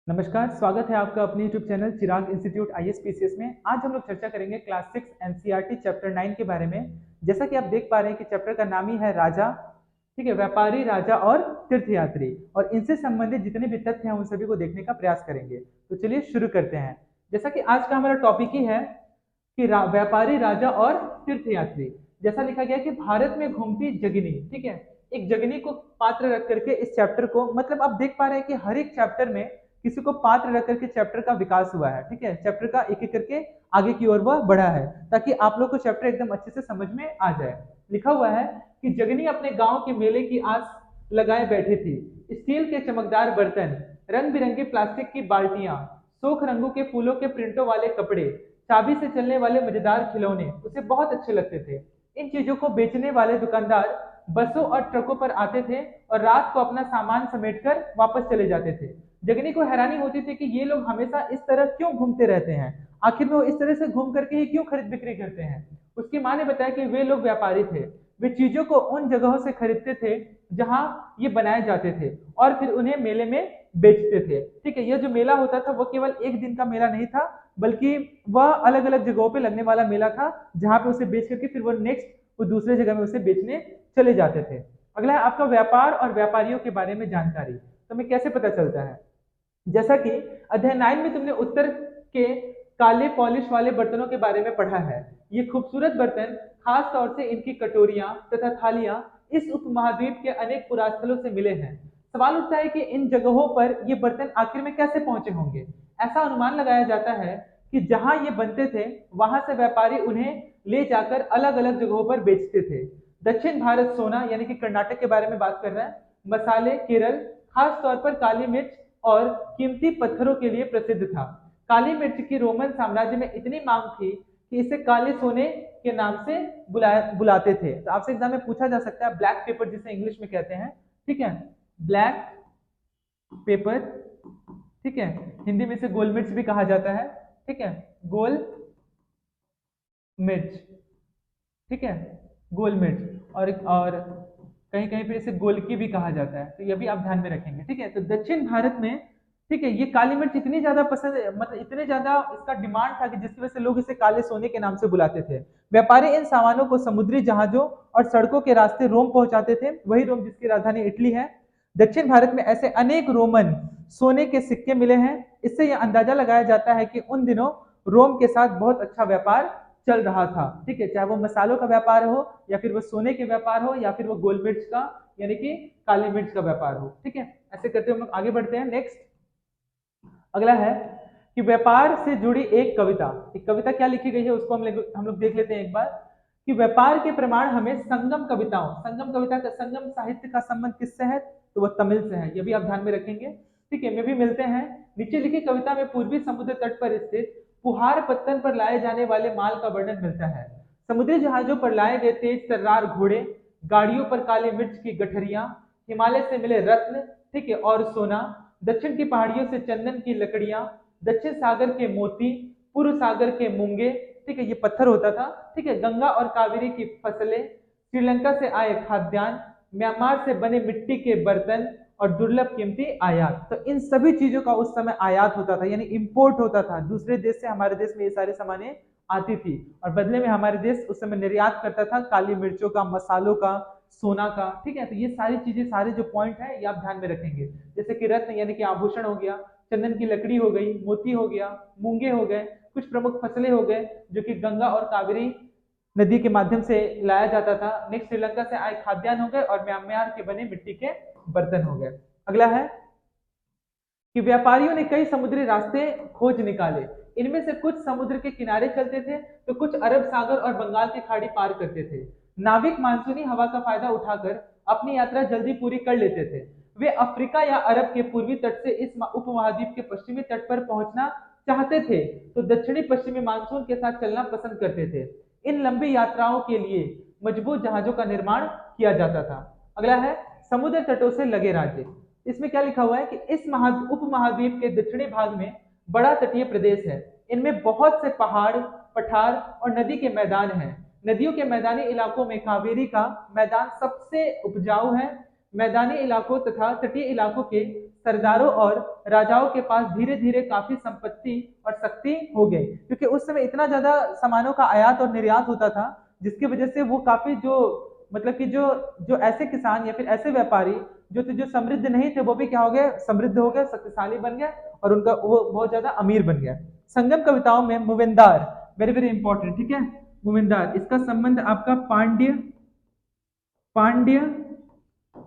नमस्कार, स्वागत है आपका अपने YouTube चैनल चिराग इंस्टीट्यूट आईएएस पीसीएस में। आज हम लोग चर्चा करेंगे क्लास 6 एनसीईआरटी चैप्टर 9 के बारे में। जैसा कि आप देख पा रहे हैं कि चैप्टर का नाम ही है राजा, ठीक है, व्यापारी, राजा और तीर्थयात्री, और इनसे संबंधित जितने भी तथ्य हैं उन सभी को देखने का प्रयास करेंगे। तो चलिए शुरू करते हैं। जैसा कि आज का हमारा टॉपिक ही है कि व्यापारी, राजा और तीर्थयात्री। जैसा लिखा गया कि भारत में घूमती जगनी, ठीक है, एक जगनी को पात्र रख करके इस चैप्टर को, मतलब आप देख पा रहे हैं कि हर एक चैप्टर में किसी को पात्र रख करके चैप्टर का विकास हुआ है, ठीक है, चैप्टर का एक एक करके आगे की ओर वह बढ़ा है ताकि आप लोग को चैप्टर एकदम अच्छे से समझ में आ जाए। लिखा हुआ है कि जगनी अपने गांव के मेले की आस लगाए बैठी थी। स्टील के चमकदार बर्तन, रंग बिरंगे प्लास्टिक की बाल्टियां, सोख रंगों के फूलों के प्रिंटों वाले कपड़े, चाबी से चलने वाले मजेदार खिलौने उसे बहुत अच्छे लगते थे। इन चीजों को बेचने वाले दुकानदार बसों और ट्रकों पर आते थे और रात को अपना सामान समेटकर वापस चले जाते थे। जगनी को हैरानी होती थी कि ये लोग हमेशा इस तरह क्यों घूमते रहते हैं, आखिर में वो इस तरह से घूम करके ही क्यों खरीद बिक्री करते हैं। उसकी माँ ने बताया कि वे लोग व्यापारी थे। वे चीजों को उन जगहों से खरीदते थे जहां ये बनाए जाते थे और फिर उन्हें मेले में बेचते थे। ठीक है, यह जो मेला होता था वो केवल एक दिन का मेला नहीं था, बल्कि वह अलग अलग जगहों पे लगने वाला मेला था जहां पे उसे बेच करके फिर वो नेक्स्ट वो दूसरे जगह में उसे बेचने चले जाते थे। अगला है आपका व्यापार और व्यापारियों के बारे में जानकारी। तो हमें कैसे पता चलता है, जैसा कि अध्याय 9 में तुमने उत्तर के काले पॉलिश वाले बर्तनों के बारे में पढ़ा है। ये खूबसूरत बर्तन, खास तौर से इनकी कटोरियां तथा थालियां, इस उपमहाद्वीप के अनेक पुरास्थलों से मिले हैं। सवाल उठता है कि इन जगहों पर ये बर्तन आखिर में कैसे पहुंचे होंगे। ऐसा अनुमान लगाया जाता है कि जहां ये बनते थे वहां से व्यापारी उन्हें ले जाकर अलग अलग जगहों पर बेचते थे। दक्षिण भारत सोना यानी कि कर्नाटक के बारे में बात कर रहा है, मसाले केरल, खास तौर पर काली मिर्च और कीमती पत्थरों के लिए प्रसिद्ध था। काली मिर्च की रोमन साम्राज्य में इतनी मांग थी कि इसे काले सोने के नाम से बुलाते थे। तो आपसे एग्जाम में पूछा जा सकता है, ब्लैक पेपर जिसे इंग्लिश में कहते हैं, ठीक है, ब्लैक पेपर, ठीक है, हिंदी में इसे गोल मिर्च भी कहा जाता है, ठीक है, गोल मिर्च, ठीक है, गोल मिर्च, और कहीं कहीं पे इसे गोलकी भी कहा जाता है, तो ये भी आप ध्यान में रखेंगे। ठीक है, तो दक्षिण भारत में, ठीक है, ये काली मिर्च इतनी ज्यादा पसंद, मतलब इतने ज्यादा इसका डिमांड था कि जिसकी वजह से लोग इसे काले सोने के नाम से बुलाते थे। व्यापारी इन सामानों को समुद्री जहाजों और सड़कों के रास्ते रोम पहुंचाते थे, वही रोम जिसकी राजधानी इटली है। दक्षिण भारत में ऐसे अनेक रोमन सोने के सिक्के मिले हैं। इससे यह अंदाजा लगाया जाता है कि उन दिनों रोम के साथ बहुत अच्छा व्यापार चल रहा था। ठीक है, चाहे वो मसालों का व्यापार हो या फिर वो सोने के व्यापार हो या फिर वो गोल मिर्च का यानी कि काली मिर्च का व्यापार हो। ठीक है, ऐसे करते हम लोग आगे बढ़ते हैं। नेक्स्ट अगला है कि व्यापार से जुड़ी एक कविता। एक कविता क्या लिखी गई है उसको हम लोग देख लेते हैं एक बार, कि व्यापार के प्रमाण हमें संगम कविताओं, संगम कविता का, संगम साहित्य का संबंध किससे है, तो वह तमिल से है। ये भी आप ध्यान में रखेंगे। ठीक है, में भी मिलते हैं। नीचे लिखी कविता में पूर्वी समुद्र तट पर स्थित पुहार पत्तन पर लाए जाने वाले माल का वर्णन मिलता है। समुद्री जहाजों पर लाए गए तेज तर्रार घोड़े, गाड़ियों पर काली मिर्च की गठरियां, हिमालय से मिले रत्न, ठीक है, और सोना, दक्षिण की पहाड़ियों से चंदन की लकड़ियां, दक्षिण सागर के मोती, पूर्व सागर के मूंगे, ठीक है, ये पत्थर होता था, ठीक है, गंगा और कावेरी की फसलें, श्रीलंका से आए खाद्यान्न, म्यांमार से बने मिट्टी के बर्तन और दुर्लभ कीमती आयात। तो इन सभी चीजों का उस समय आयात होता था, यानी इंपोर्ट होता था, दूसरे देश से हमारे देश में ये सारे सामानें आती थी और बदले में हमारे देश उस समय निर्यात करता था काली मिर्चों का, मसालों का, सोना का। ठीक है, तो ये सारी चीजें, सारे जो पॉइंट है ये आप ध्यान में रखेंगे। जैसे कि रत्न यानी कि आभूषण हो गया, चंदन की लकड़ी हो गई, मोती हो गया, मूंगे हो गए, कुछ प्रमुख फसलें हो गए जो कि गंगा और कावेरी नदी के माध्यम से लाया जाता था। नेक्स्ट श्रीलंका से आए खाद्यान्न हो गए और म्यांमार के बने मिट्टी के बर्तन हो गए। अगला है कि व्यापारियों ने कई समुद्री रास्ते खोज निकाले। इनमें से कुछ समुद्र के किनारे चलते थे तो कुछ अरब सागर और बंगाल की खाड़ी पार करते थे। नाविक मानसूनी हवा का फायदा उठाकर अपनी यात्रा जल्दी पूरी कर लेते थे। वे अफ्रीका या अरब के पूर्वी तट से इस उपमहाद्वीप के पश्चिमी तट पर पहुंचना चाहते थे तो दक्षिणी पश्चिमी मानसून के साथ चलना पसंद करते थे। इन लंबी यात्राओं के लिए मजबूत जहाजों का निर्माण किया जाता था। अगला है समुद्र तटों से लगे राज्य। इसमें क्या लिखा हुआ है कि इस उपमहाद्वीप के दक्षिणी भाग में बड़ा तटीय प्रदेश है। इनमें बहुत से पहाड़, पठार और नदी के मैदान हैं। नदियों के मैदानी इलाकों में कावेरी का मैदान सबसे उपजाऊ है। मैदानी इलाकों तथा तटीय इलाकों के सरदारों और राजाओं के पास धीरे धीरे काफी संपत्ति और शक्ति हो गई, क्योंकि उस समय इतना ज्यादा सामानों का आयात और निर्यात होता था, जिसकी वजह से वो काफी जो मतलब कि जो जो ऐसे किसान या फिर ऐसे व्यापारी जो समृद्ध नहीं थे, वो भी क्या हो गए, समृद्ध हो गए, शक्तिशाली बन गए और उनका वो बहुत ज्यादा अमीर बन गया। संगम कविताओं में मुविंदार, वेरी वेरी इंपॉर्टेंट, ठीक है, मुविंदार, इसका संबंध आपका पांड्य पांड्य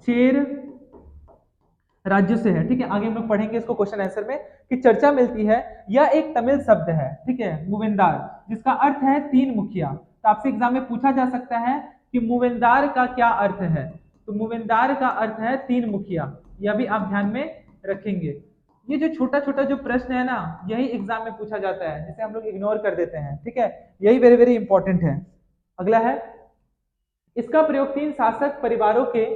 चेर राज्यों से है, ठीक है। आगे हम लोग पढ़ेंगे इसको क्वेश्चन आंसर में कि चर्चा मिलती है यह एक तमिल शब्द है, ठीक है, मुविंदार, जिसका अर्थ है तीन मुखिया। तो आपसे एग्जाम में पूछा जा सकता है कि मुविंदार का क्या अर्थ है, तो मुविंदार का अर्थ है तीन मुखिया, यह भी आप ध्यान में रखेंगे। ये जो छोटा छोटा जो प्रश्न है ना, यही एग्जाम में पूछा जाता है, जिसे हम लोग इग्नोर कर देते हैं, ठीक है, यही वेरी वेरी इंपॉर्टेंट है। अगला है, इसका प्रयोग तीन शासक परिवारों के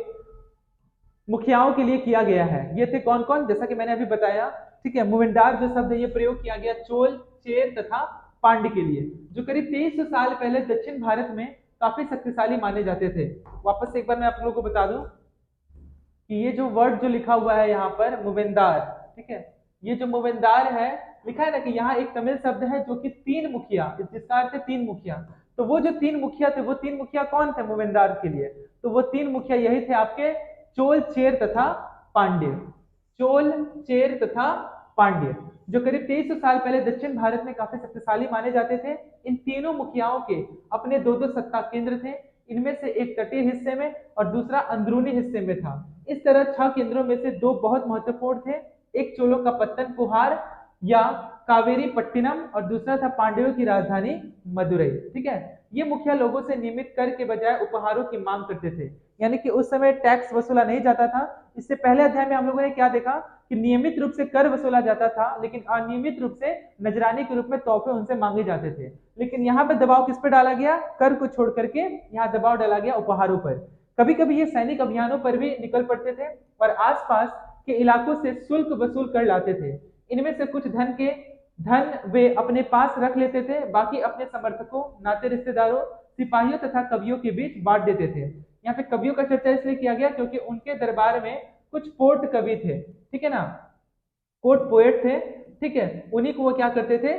मुखियाओं के लिए किया गया है। ये थे कौन कौन, जैसा कि मैंने अभी बताया, ठीक है। मुविंदार जो शब्द है ये प्रयोग किया गया चोल, चेर तथा पांड्य के लिए, जो करीब 2300 साल पहले दक्षिण भारत में काफी शक्तिशाली माने जाते थे। वापस से एक बार मैं आप लोगों को बता दूं कि ये जो वर्ड जो लिखा हुआ है यहाँ पर मुविंदार, ठीक है, ये जो मुविंदार है लिखा है ना कि यहाँ एक तमिल शब्द है जो कि तीन मुखिया, जिसका अर्थ है तीन मुखिया। तो वो जो तीन मुखिया थे, वो तीन मुखिया कौन थे मुविंदार के लिए, तो वो तीन मुखिया यही थे आपके चोल, चेर तथा पांड्य। चोल, चेर तथा पांड्य, जो करीब 2300 साल पहले दक्षिण भारत में काफी शक्तिशाली माने जाते थे। इन तीनों मुखियाओं के अपने दो दो सत्ता केंद्र थे, इनमें से एक तटीय हिस्से में और दूसरा अंदरूनी हिस्से में था। इस तरह 6 केंद्रों में से 2 बहुत महत्वपूर्ण थे, एक चोलों का पत्तन कुहार या कावेरी पट्टिनम और दूसरा था पांड्यों की राजधानी मदुरई, ठीक है। ये मुखिया लोगों से नियमित कर के बजाय उपहारों की मांग करते थे, यानी कि उस समय टैक्स वसूला नहीं जाता था। इससे पहले अध्याय में हम लोगों ने क्या देखा कि नियमित रूप से कर वसूला जाता था, लेकिन अनियमित रूप से नजरानी के रूप में तोहफे उनसे मांगे जाते थे। लेकिन यहाँ पे दबाव किस पे डाला गया, कर को छोड़ करके यहाँ दबाव डाला गया उपहारों पर। कभी कभी ये सैनिक अभियानों पर भी निकल पड़ते थे और आसपास के इलाकों से शुल्क वसूल कर लाते थे। इनमें से कुछ धन वे अपने पास रख लेते थे, बाकी अपने समर्थकों, नाते रिश्तेदारों, सिपाहियों तथा कवियों के बीच बांट देते थे। यहाँ पे कवियों का चर्चा इसलिए किया गया क्योंकि उनके दरबार में कुछ पोट कवि थे, ठीक है ना, पोट पोएट थे, ठीक है, उन्हीं को वो क्या करते थे,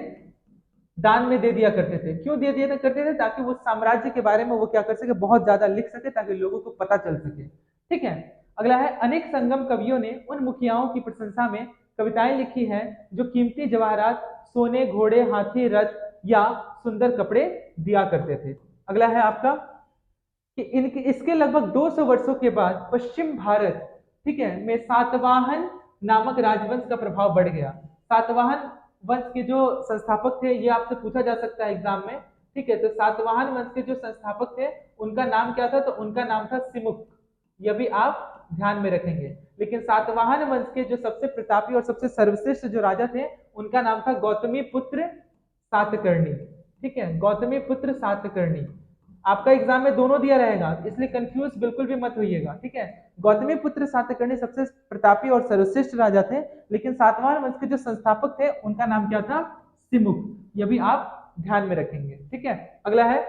दान में दे दिया करते थे। क्यों दे दिया करते थे, ताकि वो साम्राज्य के बारे में वो क्या कर सके, बहुत ज्यादा लिख सके, ताकि लोगों को पता चल सके, ठीक है। अगला है, अनेक संगम कवियों ने उन मुखियाओं की प्रशंसा में कविताएं लिखी हैं जो कीमती जवाहरात, सोने, घोड़े, हाथी, रथ या सुंदर कपड़े दिया करते थे। अगला है आपका कि इनके इसके लगभग 200 वर्षों के बाद पश्चिम भारत, ठीक है, में सातवाहन नामक राजवंश का प्रभाव बढ़ गया। सातवाहन वंश के जो संस्थापक थे, ये आपसे पूछा जा सकता है एग्जाम में, ठीक है। तो सातवाहन वंश के जो संस्थापक थे उनका नाम क्या था, तो उनका नाम था सिमुक, यह भी आप ध्यान में रखेंगे। लेकिन सातवाहन वंश के जो सबसे प्रतापी और सबसे सर्वश्रेष्ठ जो राजा थे, उनका नाम था गौतमी पुत्र सातकर्णी, ठीक है, गौतमी पुत्र सातकर्णी। आपका एग्जाम में दोनों दिया रहेगा, इसलिए कंफ्यूज बिल्कुल भी मत होइएगा, ठीक है। गौतमी पुत्र सातकर्णी सबसे प्रतापी और सर्वश्रेष्ठ राजा थे, लेकिन सातवाहन वंश के जो संस्थापक थे उनका नाम क्या था, सिमुक, यह भी आप ध्यान में रखेंगे, ठीक है। अगला है,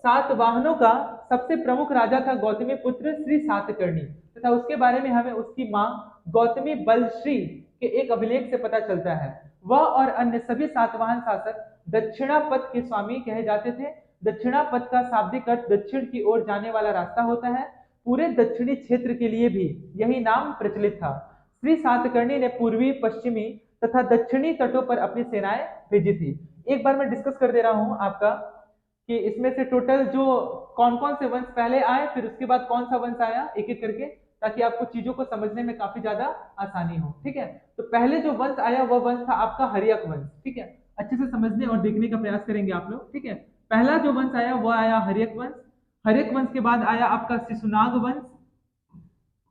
सातवाहनों का सबसे प्रमुख राजा था गौतमी पुत्र श्री सातकर्णी, तथा उसके बारे में हमें उसकी मां गौतमी बलश्री के एक अभिलेख से पता चलता है। वह और अन्य सभी सातवाहन शासक दक्षिणापथ के स्वामी कहे जाते थे। दक्षिणापथ का शाब्दिक अर्थ दक्षिण की ओर जाने वाला रास्ता होता है। पूरे दक्षिणी क्षेत्र के लिए भी यही नाम प्रचलित था। श्री सातकर्णी ने पूर्वी, पश्चिमी तथा दक्षिणी तटों पर अपनी सेनाएं भेजी थी। एक बार मैं डिस्कस कर दे रहा हूं आपका कि इसमें से टोटल जो कौन कौन से वंश पहले आए, फिर उसके बाद कौन सा वंश आया, एक एक करके, ताकि आपको चीजों को समझने में काफी ज्यादा आसानी हो, ठीक है। तो पहले जो वंश आया वह वंश था आपका हर्यक वंश, ठीक है। अच्छे से समझने और देखने का प्रयास करेंगे आप लोग, ठीक है। पहला जो वंश आया वह आया हर्यक वंश। हर्यक वंश के बाद आया आपका शिशुनाग वंश।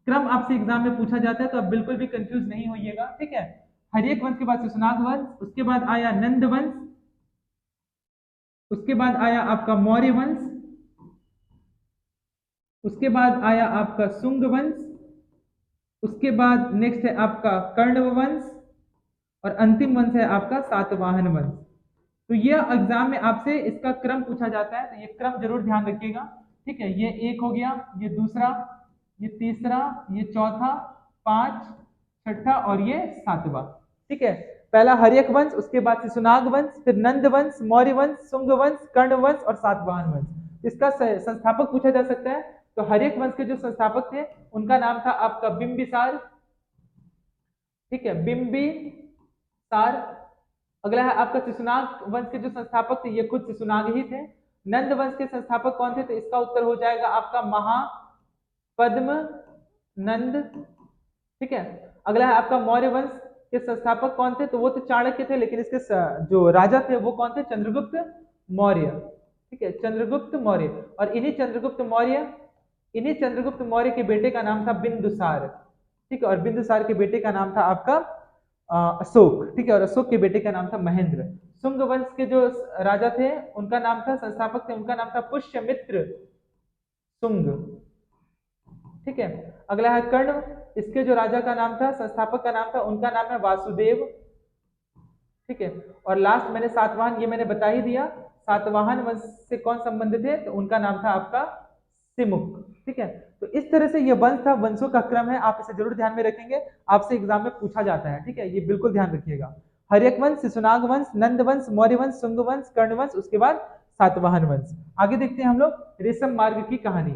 क्रम आपसे एग्जाम में पूछा जाता है, तो आप बिल्कुल भी कंफ्यूज नहीं होइएगा, ठीक है। हर्यक वंश के बाद शिशुनाग वंश, उसके बाद आया नंद वंश, उसके बाद आया आपका मौर्य वंश, उसके बाद आया आपका शुंग वंश, उसके बाद नेक्स्ट है आपका कर्ण वंश और अंतिम वंश है आपका सातवाहन वंश। तो ये एग्जाम में आपसे इसका क्रम पूछा जाता है, तो ये क्रम जरूर ध्यान रखिएगा, ठीक है, ये एक हो गया, ये दूसरा, ये तीसरा, ये चौथा, पांच, छठा और ये सातवां। ठीक है, पहला हर्यक वंश, उसके बाद शिशुनाग वंश, फिर नंद वंश, मौर्य वंश, शुंग वंश, कर्ण वंश और सातवाहन वंश। इसका संस्थापक पूछा जा सकता है, तो हर्यक वंश के जो संस्थापक थे उनका नाम था आपका बिंबिसार। ठीक है, बिंबिसार। अगला है आपका शिशुनाग वंश के जो संस्थापक थे, ये खुद शिशुनाग ही थे। नंद वंश के संस्थापक कौन थे, तो इसका उत्तर हो जाएगा आपका महापद्म नंद। ठीक है, अगला है आपका मौर्य वंश के संस्थापक कौन थे, तो वो तो चाणक्य थे, लेकिन इसके जो राजा थे वो कौन थे, चंद्रगुप्त मौर्य। ठीक है, चंद्रगुप्त मौर्य। और इन्हीं चंद्रगुप्त मौर्य के बेटे का नाम था बिंदुसार। ठीक है, और बिंदुसार के बेटे का नाम था आपका अशोक। ठीक है, और अशोक के बेटे का नाम था महेंद्र। शुंग वंश के जो राजा थे उनका नाम था, संस्थापक थे, उनका नाम था पुष्यमित्र शुंग। ठीक है, अगला है कर्ण। इसके जो राजा का नाम था, संस्थापक का नाम था, उनका नाम है वासुदेव। ठीक है, और लास्ट मैंने सातवाहन, ये मैंने बता ही दिया। सातवाहन वंश से कौन संबंधित है, तो उनका नाम था आपका सिमुक। ठीक है, तो इस तरह से ये वंश था, वंशों का क्रम है, आप इसे जरूर ध्यान में रखेंगे, आपसे एग्जाम में पूछा जाता है। ठीक है, ये बिल्कुल ध्यान रखिएगा। हर्यक वंश, शिशुनाग वंश, नंद वंश, मौर्य वंश, शुंग वंश, कर्ण वंश, उसके बाद सातवाहन वंश। आगे देखते हैं हम लोग रेशम मार्ग की कहानी।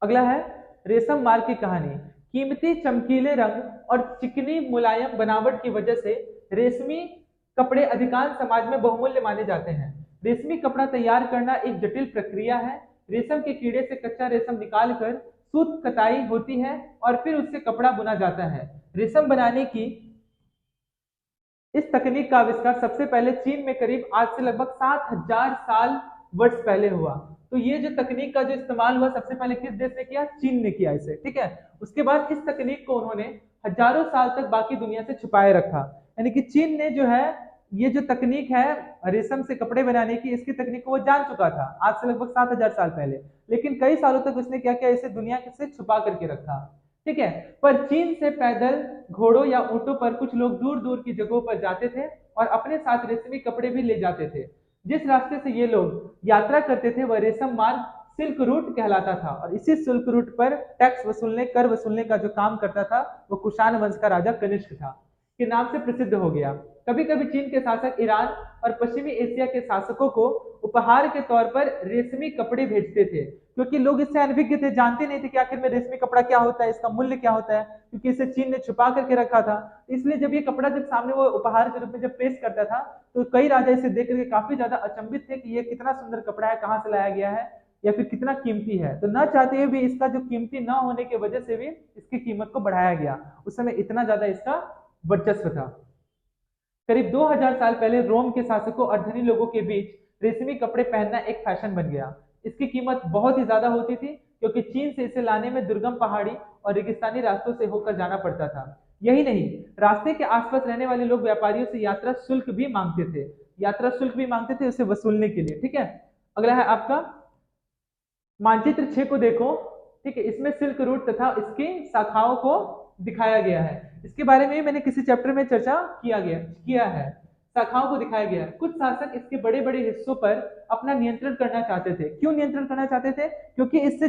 अगला है रेशम मार्ग की कहानी। कीमती चमकीले रंग और चिकनी मुलायम बनावट की वजह से रेशमी कपड़े अधिकांश समाज में बहुमूल्य माने जाते हैं। रेशमी कपड़ा तैयार करना एक जटिल प्रक्रिया है। रेशम के कीड़े से कच्चा रेशम निकालकर सूत कताई होती है और फिर उससे कपड़ा बुना जाता है। रेशम बनाने की इस तकनीक का आविष्कार सबसे पहले चीन में करीब आज से लगभग 7000 साल वर्ष पहले हुआ। तो ये जो तकनीक का जो इस्तेमाल हुआ सबसे पहले किस देश ने किया, चीन ने किया इसे। ठीक है, उसके बाद इस तकनीक को उन्होंने हजारों साल तक बाकी दुनिया से छुपाए रखा। यानी कि चीन ने जो है ये जो तकनीक है रेशम से कपड़े बनाने की, इसकी तकनीक को वो जान चुका था आज से लगभग 7000 साल पहले, लेकिन कई सालों तक उसने क्या किया, इसे दुनिया से छुपा करके रखा। ठीक है, पर चीन से पैदल, घोड़ों या ऊंटों पर कुछ लोग दूर दूर की जगहों पर जाते थे और अपने साथ रेशमी कपड़े भी ले जाते थे। जिस रास्ते से ये लोग यात्रा करते थे वह रेशम मार्ग सिल्क रूट कहलाता था, और इसी सिल्क रूट पर टैक्स वसूलने, कर वसूलने का जो काम करता था वो कुषाण वंश का राजा कनिष्क था, के नाम से प्रसिद्ध हो गया। कभी कभी चीन के शासक ईरान और पश्चिमी एशिया के शासकों को उपहार के तौर पर रेशमी कपड़े भेजते थे, क्योंकि लोग इससे अनभिज्ञ थे, जानते नहीं थे कि आखिर में रेशमी कपड़ा क्या होता है, इसका मूल्य क्या होता है, क्योंकि इसे चीन ने छुपा करके रखा था। इसलिए जब ये कपड़ा जब सामने वो उपहार के रूप में जब पेश करता था, तो कई राजा इसे देख करके काफी ज्यादा अचंभित थे कि ये कितना सुंदर कपड़ा है, कहाँ से लाया गया है या फिर कितना कीमती है। तो न चाहते हुए भी इसका जो कीमती न होने की वजह से भी इसकी कीमत को बढ़ाया गया। उस समय इतना ज्यादा इसका वर्चस्व था। करीब 2000 साल पहले रोम के शासकों और धनी लोगों के बीच रेशमी कपड़े पहनना एक फैशन बन गया। इसकी कीमत बहुत ही ज्यादा होती थी, क्योंकि चीन से इसे लाने में दुर्गम पहाड़ी और रेगिस्तानी रास्तों से होकर जाना पड़ता था। यही नहीं, रास्ते के आसपास रहने वाले लोग व्यापारियों से यात्रा शुल्क भी मांगते थे, उसे वसूलने के लिए। ठीक है, अगला है आपका मानचित्र 6 को देखो। ठीक है, इसमें सिल्क रूट तथा इसकी शाखाओं को दिखाया गया है। इसके बारे में मैंने किसी चैप्टर में चर्चा किया है। शाखाओं को दिखाया गया है। कुछ शासक इसके बड़े बड़े हिस्सों पर अपना नियंत्रण करना चाहते थे। क्यों नियंत्रण करना चाहते थे? क्योंकि इससे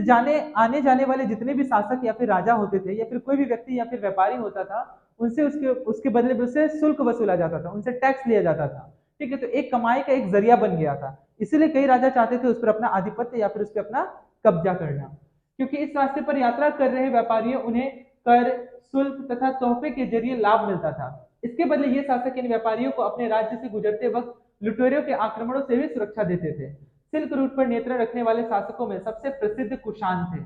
आने जाने वाले जितने भी शासक या फिर राजा होते थे या फिर कोई भी व्यक्ति या फिर व्यापारी होता था, उनसे उसके बदले में उससे शुल्क वसूला जाता था, उनसे टैक्स लिया जाता था। ठीक है, तो एक कमाई का एक जरिया बन गया था। इसीलिए कई राजा चाहते थे उस पर अपना आधिपत्य या फिर उस पर अपना कब्जा करना, क्योंकि इस रास्ते पर यात्रा कर रहे व्यापारियों उन्हें कर, शुल्क तथा तोहफे के जरिए लाभ मिलता था। इसके बदले ये शासक इन व्यापारियों को अपने राज्य से गुजरते वक्त लुटेरों के आक्रमणों से भी सुरक्षा देते थे। सिल्क रूट पर नियंत्रण रखने वाले शासकों में सबसे प्रसिद्ध कुषाण थे।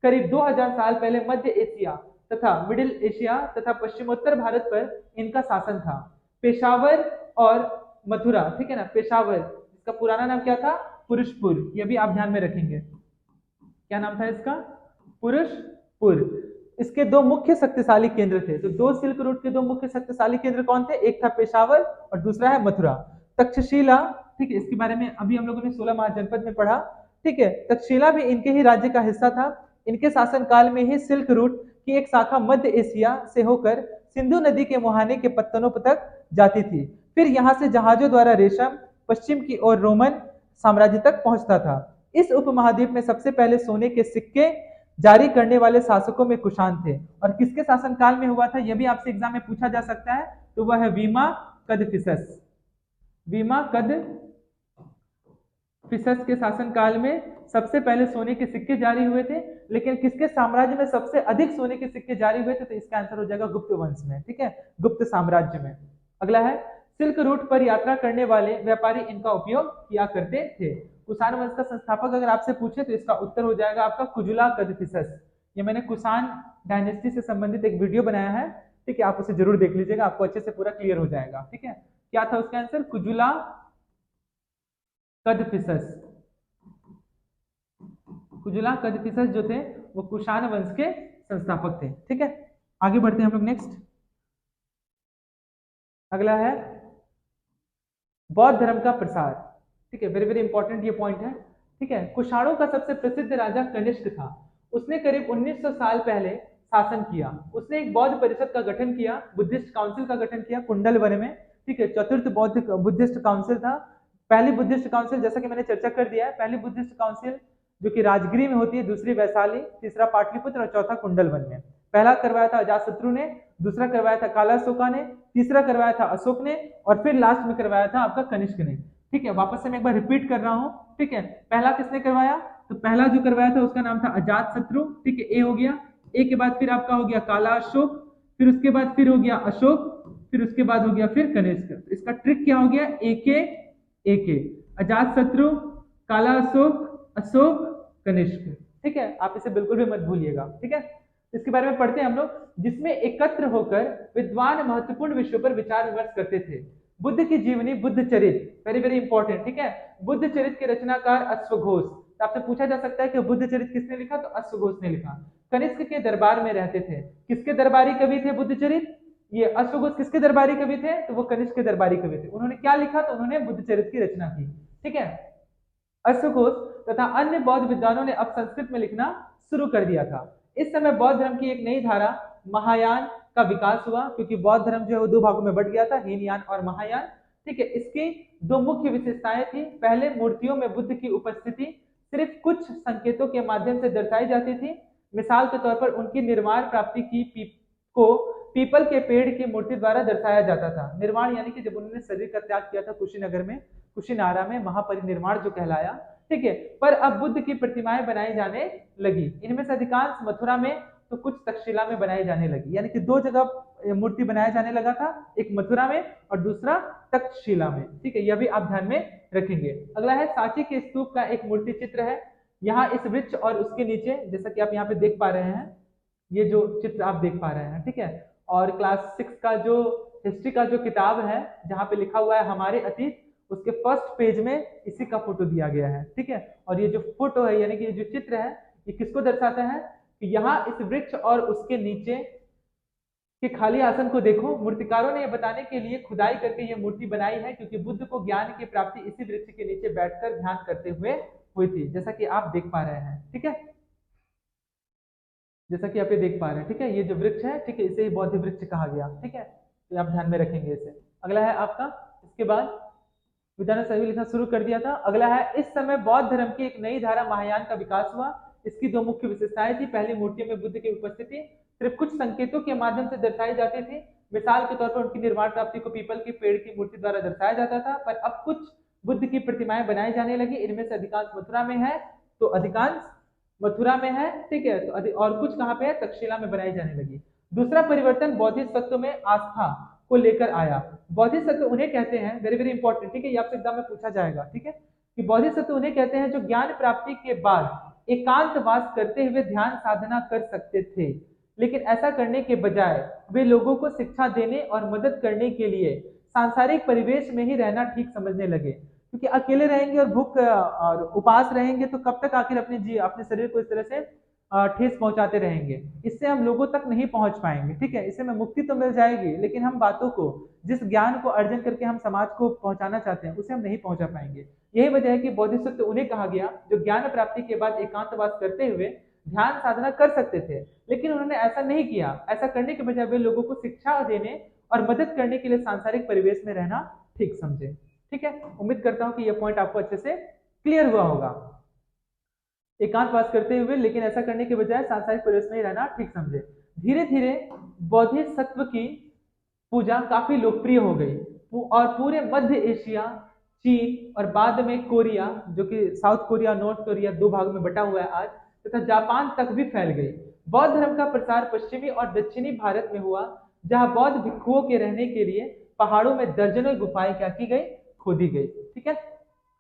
करीब 2000 साल पहले मध्य एशिया तथा मिडिल एशिया तथा पश्चिमोत्तर भारत पर इनका शासन था। पेशावर और मथुरा, ठीक है ना, पेशावर इसका पुराना नाम क्या था? पुरुषपुर। ये भी आप ध्यान में रखेंगे, क्या नाम था इसका? पुरुषपुर। इसके दो मुख्य शक्तिशाली केंद्र थे। तो दो सिल्क रूट के दो मुख्य शक्तिशाली केंद्र कौन थे? एक था पेशावर और दूसरा है मथुरा। तक्षशिला, ठीक है, इसके बारे में अभी हम लोगों ने 16 महाजनपद में पढ़ा। ठीक है, तक्षशिला भी इनके ही राज्य का हिस्सा था। इनके शासनकाल में ही सिल्क रूट की एक शाखा मध्य एशिया से होकर सिंधु नदी के मुहाने के पत्तनों तक जाती थी। फिर यहाँ से जहाजों द्वारा रेशम पश्चिम की ओर रोमन साम्राज्य तक पहुंचता था। इस उपमहाद्वीप में सबसे पहले सोने के सिक्के जारी करने वाले शासकों में कुषाण थे। और किसके शासनकाल में हुआ था, यह भी आपसे एग्जाम में पूछा जा सकता है, तो वह है वीमा कदफिसस। वीमा कदफिसस के शासनकाल में सबसे पहले सोने के सिक्के जारी हुए थे। लेकिन किसके साम्राज्य में सबसे अधिक सोने के सिक्के जारी हुए थे, तो इसका आंसर हो जाएगा गुप्त वंश में। ठीक है, गुप्त साम्राज्य में। अगला है, सिल्क रूट पर यात्रा करने वाले व्यापारी इनका उपयोग किया करते थे। कुषाण वंश का संस्थापक अगर आपसे पूछे तो इसका उत्तर हो जाएगा आपका कुजुला कदफिसस। ये मैंने कुषाण डायनेस्टी से संबंधित एक वीडियो बनाया है, ठीक है, आप उसे जरूर देख लीजिएगा, आपको अच्छे से पूरा क्लियर हो जाएगा। ठीक है, क्या था उसका आंसर, कुजुला कदफिसस। कुजुला कदफिसस जो थे वो कुषाण वंश के संस्थापक थे। ठीक है, आगे बढ़ते हैं हम लोग नेक्स्ट। अगला है बौद्ध धर्म का प्रसार। ठीक है, वेरी वेरी इंपॉर्टेंट ये पॉइंट है। ठीक है, कुषाणों का सबसे प्रसिद्ध राजा कनिष्क था। उसने करीब 1900 साल पहले शासन किया। उसने एक बौद्ध परिषद का गठन किया, बुद्धिस्ट काउंसिल का गठन किया कुंडल वन में। ठीक है, चतुर्थ बौद्ध बुद्धिस्ट काउंसिल था। पहली बुद्धिस्ट काउंसिल जैसा कि मैंने चर्चा कर दिया है, पहली बुद्धिस्ट काउंसिल जो कि राजगिरी में होती है, दूसरी वैशाली, तीसरा पाटलिपुत्र और चौथा कुंडल वन में। पहला करवाया था अजातशत्रु ने, दूसरा करवाया था कालाशोका ने, तीसरा करवाया था अशोक ने, और फिर लास्ट में करवाया था आपका कनिष्क ने। ठीक है, वापस से मैं एक बार रिपीट कर रहा हूं। ठीक है, पहला किसने करवाया, तो पहला जो करवाया था उसका नाम था अजातशत्रु। ठीक है, ए हो गया, ए के बाद फिर आपका हो गया काला अशोक, फिर उसके बाद फिर हो गया अशोक, फिर उसके बाद हो गया फिर कनिष्क। इसका ट्रिक क्या हो गया, ए के अजातशत्रु, काला अशोक, अशोक, कनिष्क। ठीक है, आप इसे बिल्कुल भी मत भूलिएगा। ठीक है, इसके बारे में पढ़ते हैं हम लोग, जिसमें एकत्र होकर विद्वान महत्वपूर्ण विषयों पर विचार विमर्श करते थे। बुद्ध की जीवनी, बुद्ध चरित, वेरी वेरी इंपॉर्टेंट। ठीक है, बुद्ध चरित के रचनाकार अश्वघोष। तो आपसे पूछा जा सकता है कि बुद्ध चरित किसने लिखा, तो अश्वघोष ने लिखा। कनिष्क के दरबार में रहते थे। किसके दरबारी कवि थे बुद्ध चरित, ये अश्वघोष किसके दरबारी कवि थे, तो वो कनिष्क के दरबारी कवि थे। उन्होंने क्या लिखा, तो उन्होंने बुद्ध चरित की रचना की। ठीक है, अश्वघोष तथा अन्य बौद्ध विद्वानों ने अब संस्कृत में लिखना शुरू कर दिया था। इस समय बौद्ध धर्म की एक नई धारा महायान का विकास हुआ, क्योंकि बौद्ध धर्म जो है वो दो भागों में बट गया था, हीनयान और महायान। ठीक है, इसकी दो मुख्य विशेषताएं थी। पहले, मूर्तियों में बुद्ध की उपस्थिति सिर्फ कुछ संकेतों के माध्यम से दर्शाई जाती थी। मिसाल के तौर पर उनकी निर्माण प्राप्ति को पीपल के पेड़ की मूर्ति द्वारा दर्शाया जाता था। निर्माण यानी कि जब उन्होंने शरीर का त्याग किया था कुशीनगर में, कुशीनारा में, महापरिनिर्वाण जो कहलाया। ठीक है, पर अब बुद्ध की प्रतिमाएं बनाई जाने लगी। इनमें से अधिकांश मथुरा में, तो कुछ तक्षशिला में बनाई जाने लगी। यानी कि दो जगह मूर्ति बनाया जाने लगा था, एक मथुरा में और दूसरा तक्षशिला में। ठीक है, यह भी आप ध्यान में रखेंगे। अगला है, सांची के स्तूप का एक मूर्ति चित्र है। यहाँ इस वृक्ष और उसके नीचे, जैसा कि आप यहाँ पे देख पा रहे हैं, ये जो चित्र आप देख पा रहे हैं। ठीक है, और क्लास 6 का जो हिस्ट्री का जो किताब है, जहाँ पे लिखा हुआ है हमारे अतीत, उसके फर्स्ट पेज में इसी का फोटो दिया गया है। ठीक है, और ये जो फोटो है यानी कि ये जो चित्र है, ये किसको दर्शाता है कि यहाँ इस वृक्ष और उसके नीचे के खाली आसन को देखो। मूर्तिकारों ने यह बताने के लिए खुदाई करके ये मूर्ति बनाई है, क्योंकि बुद्ध को ज्ञान की प्राप्ति इसी वृक्ष के नीचे बैठकर ध्यान करते हुए हुई थी, जैसा कि आप देख पा रहे हैं। ठीक है, जैसा कि आप ये देख पा रहे हैं। ठीक है, ये जो वृक्ष है, ठीक है, इसे ही बौद्ध वृक्ष कहा गया। ठीक है, तो आप ध्यान में रखेंगे इसे। अगला है आपका, इसके बाद विद्वानों ने सभी लिखना शुरू कर दिया था। अगला है, इस समय बौद्ध धर्म की एक नई धारा महायान का विकास हुआ। इसकी दो मुख्य विशेषताएं थी। पहली, मूर्तियों में बुद्ध की उपस्थिति सिर्फ कुछ संकेतों के माध्यम से दर्शाई जाती थी। मिसाल के तौर पर उनकी निर्माण प्राप्ति को पीपल के पेड़ की मूर्ति द्वारा दर्शाया जाता था। पर अब कुछ बुद्ध की प्रतिमाएं बनाई जाने लगी। इनमें से अधिकांश मथुरा में है, तो अधिकांश मथुरा में है। ठीक है, तो और कुछ कहाँ पे है, तक्षशिला में बनाई जाने लगी। दूसरा परिवर्तन बौद्धिस्ट तत्व में आस्था को लेकर आया। बौद्धिस्ट तत्व उन्हें कहते हैं, वेरी वेरी इंपॉर्टेंट। ठीक है, ये आपसे एग्जाम में पूछा जाएगा। ठीक है, कि बौद्धिस्ट तत्व उन्हें कहते हैं जो ज्ञान प्राप्ति के बाद एकांतवास करते हुए ध्यान साधना कर सकते थे, लेकिन ऐसा करने के बजाय वे लोगों को शिक्षा देने और मदद करने के लिए सांसारिक परिवेश में ही रहना ठीक समझने लगे। क्योंकि अकेले रहेंगे और भूख और उपास रहेंगे तो कब तक आखिर अपने शरीर को इस तरह से ठेस पहुंचाते रहेंगे, इससे हम लोगों तक नहीं पहुंच पाएंगे। ठीक है, इससे में मुक्ति तो मिल जाएगी, लेकिन हम बातों को, जिस ज्ञान को अर्जन करके हम समाज को पहुंचाना चाहते हैं, उसे हम नहीं पहुंचा पाएंगे। यही वजह है कि बौद्धिस्ट उन्हें कहा गया जो ज्ञान प्राप्ति के बाद एकांतवास करते हुए ध्यान साधना कर सकते थे, लेकिन उन्होंने ऐसा नहीं किया। ऐसा करने के बजाय वे लोगों को शिक्षा देने और मदद करने के लिए सांसारिक परिवेश में रहना ठीक समझे। ठीक है, उम्मीद करता हूं कि यह पॉइंट आपको अच्छे से क्लियर हुआ होगा। एकांतवास करते हुए, लेकिन ऐसा करने के बजाय सांसारिक परिवेश में ही रहना ठीक समझे। धीरे धीरे बोधिसत्व की पूजा काफी लोकप्रिय हो गई और पूरे मध्य एशिया, चीन और बाद में कोरिया, जो कि साउथ कोरिया नॉर्थ कोरिया दो भागों में बटा हुआ है आज, तथा जापान तक भी फैल गई। बौद्ध धर्म का प्रसार पश्चिमी और दक्षिणी भारत में हुआ, जहां बौद्ध भिक्षुओं के रहने के लिए पहाड़ों में दर्जनों गुफाएं क्या की गई, खोदी गई। ठीक है,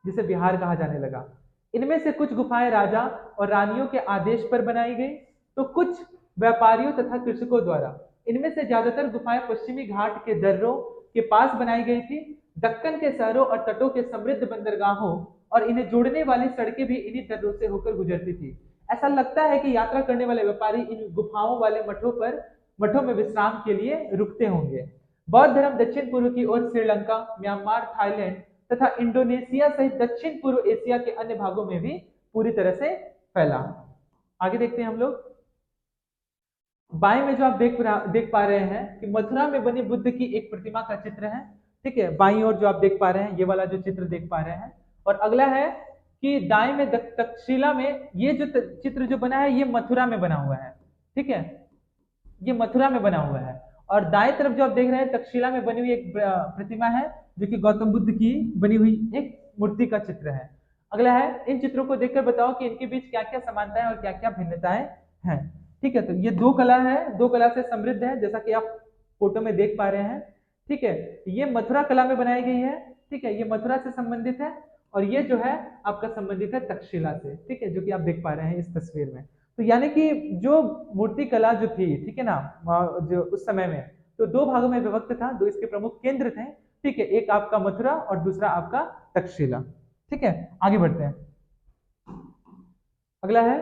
जिसे बिहार कहा जाने लगा। इनमें से कुछ गुफाएं राजा और रानियों के आदेश पर बनाई गई, तो कुछ व्यापारियों तथा कृषकों द्वारा। इनमें से ज्यादातर गुफाएं पश्चिमी घाट के दर्रों के पास बनाई गई थी। दक्कन के शहरों और तटों के समृद्ध बंदरगाहों और इन्हें जोड़ने वाली सड़कें भी इन्हीं दर्रों से होकर गुजरती थी। ऐसा लगता है कि यात्रा करने वाले व्यापारी इन गुफाओं वाले मठों में विश्राम के लिए रुकते होंगे। बौद्ध धर्म दक्षिण पूर्व की ओर श्रीलंका, म्यांमार, थाईलैंड तथा इंडोनेशिया सहित दक्षिण पूर्व एशिया के अन्य भागों में भी पूरी तरह से फैला। आगे देखते हैं हम लोग। बाएं में जो आप देख पा रहे हैं कि मथुरा में बनी बुद्ध की एक प्रतिमा का चित्र है। ठीक है, बाईं ओर जो आप देख पा रहे हैं, ये वाला जो चित्र देख पा रहे हैं। और अगला है कि दाएं में तक्षशिला में ये जो चित्र जो बना है, ये मथुरा में बना हुआ है। ठीक है, ये मथुरा में बना हुआ है। और दाएं तरफ जो आप देख रहे हैं, तक्षशिला में बनी हुई एक प्रतिमा है, जो कि गौतम बुद्ध की बनी हुई एक मूर्ति का चित्र है। अगला है, इन चित्रों को देखकर बताओ कि इनके बीच क्या क्या समानताएं और क्या क्या भिन्नताएं हैं। ठीक है, तो ये दो कला है, दो कला से समृद्ध है, जैसा कि आप फोटो में देख पा रहे हैं। ठीक है, ये मथुरा कला में बनाई गई है। ठीक है, ये मथुरा से संबंधित है, और ये जो है आपका संबंधित है तक्षशिला से। ठीक है, जो कि आप देख पा रहे हैं इस तस्वीर में। तो यानी कि जो मूर्ति कला जो थी, ठीक है ना, जो उस समय में, तो दो भागों में विभक्त था, दो इसके प्रमुख केंद्र थे। ठीक है, एक आपका मथुरा और दूसरा आपका तक्षशिला। ठीक है, आगे बढ़ते हैं। अगला है,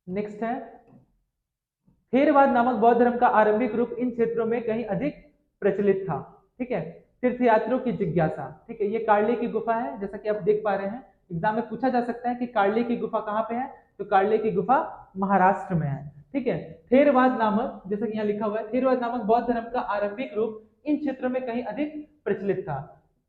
नेक्स्ट है, थेरवाद नामक बौद्ध धर्म का आरंभिक रूप इन क्षेत्रों में कहीं अधिक प्रचलित था। ठीक है, तीर्थयात्रियों की जिज्ञासा। ठीक है, ये कार्ले की गुफा है, जैसा कि आप देख पा रहे हैं। एग्जाम में पूछा जा सकता है कि कार्ले की गुफा कहाँ पे है, तो कार्ले की गुफा महाराष्ट्र में है। ठीक है, थेरवाद नामक, जैसा कि यहाँ लिखा हुआ है, थेरवाद नामक बौद्ध धर्म का आरंभिक रूप इन क्षेत्रों में कहीं अधिक प्रचलित था।